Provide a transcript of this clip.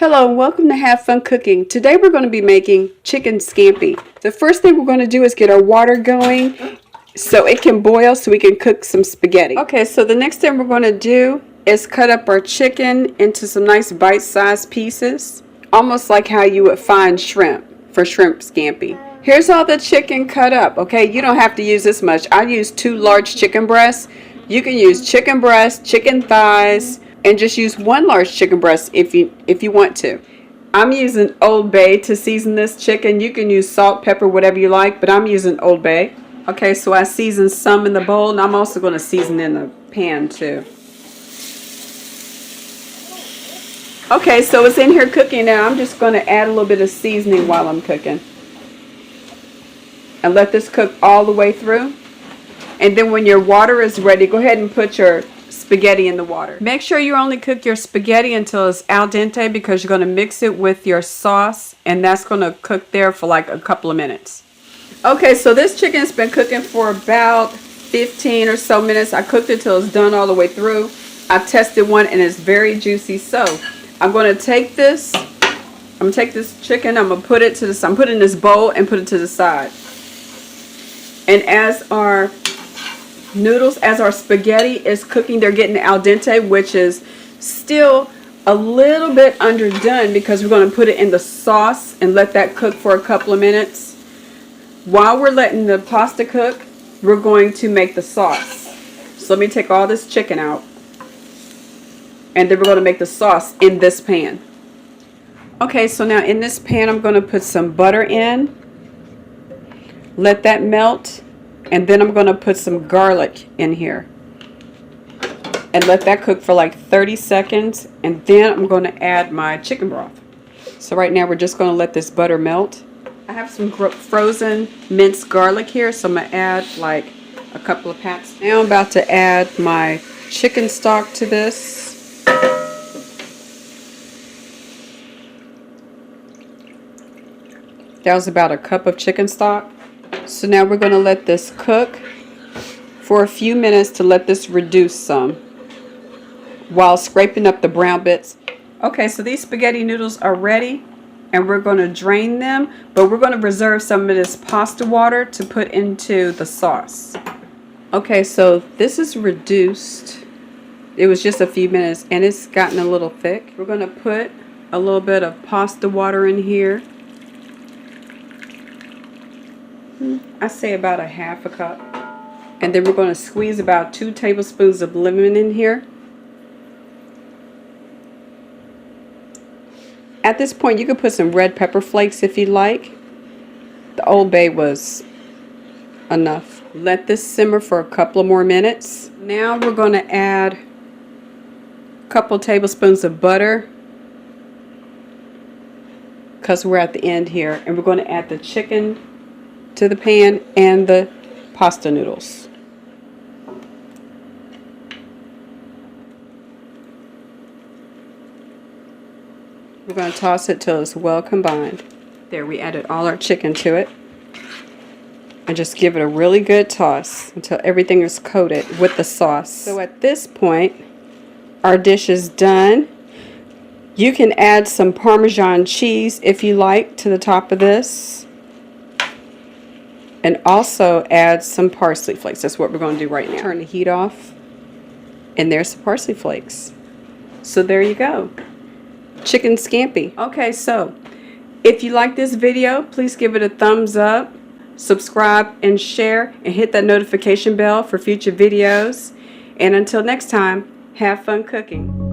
Hello and welcome to Have Fun Cooking. Today we're going to be making chicken scampi. The first thing we're going to do is get our water going so it can boil so we can cook some spaghetti. Okay, so the next thing we're going to do is cut up our chicken into some nice bite-sized pieces, almost like how you would find shrimp for shrimp scampi. Here's all the chicken cut up, okay? You don't have to use this much. I used 2 large chicken breasts. You can use chicken breasts, chicken thighs, and just use 1 large chicken breast if you want to. I'm using Old Bay to season this chicken. You can use salt, pepper, whatever you like, but I'm using Old Bay. Okay, so I seasoned some in the bowl, and I'm also going to season in the pan too. Okay, so it's in here cooking now. I'm just going to add a little bit of seasoning while I'm cooking. And let this cook all the way through. And then when your water is ready, go ahead and put your spaghetti in the water. Make sure you only cook your spaghetti until it's al dente because you're going to mix it with your sauce, and that's going to cook there for like a couple of minutes. Okay, so this chicken's been cooking for about 15 or so minutes. I cooked it till it's done all the way through. I've tested one and it's very juicy. So I'm going to take this chicken, I'm going to put it to the, I'm putting this bowl and put it to the side. And as our noodles, as our spaghetti is cooking, they're getting al dente, which is still a little bit underdone because we're going to put it in the sauce and let that cook for a couple of minutes. While we're letting the pasta cook, we're going to make the sauce. So let me take all this chicken out, and then we're going to make the sauce in this pan. Okay, so now in this pan I'm going to put some butter in, let that melt. And then I'm going to put some garlic in here and let that cook for like 30 seconds. And then I'm going to add my chicken broth. So right now we're just going to let this butter melt. I have some frozen minced garlic here, so I'm going to add like a couple of pats. Now I'm about to add my chicken stock to this. That was about a cup of chicken stock. So now we're going to let this cook for a few minutes to let this reduce some while scraping up the brown bits. Okay, so these spaghetti noodles are ready and we're going to drain them, but we're going to reserve some of this pasta water to put into the sauce. Okay, so this is reduced. It was just a few minutes and it's gotten a little thick. We're going to put a little bit of pasta water in here. I say about a half a cup. And then we're going to squeeze about 2 tablespoons of lemon in here. At this point you can put some red pepper flakes if you like. The Old Bay was enough. Let this simmer for a couple of more minutes. Now we're going to add a couple tablespoons of butter because we're at the end here. And we're going to add the chicken to the pan and the pasta noodles. We're going to toss it till it's well combined. There, we added all our chicken to it. And just give it a really good toss until everything is coated with the sauce. So at this point, our dish is done. You can add some Parmesan cheese if you like to the top of this. And also add some parsley flakes. That's what we're going to do right now. Turn the heat off. And there's some parsley flakes. So there you go. Chicken scampi. Okay, so if you like this video, please give it a thumbs up. Subscribe and share. And hit that notification bell for future videos. And until next time, have fun cooking.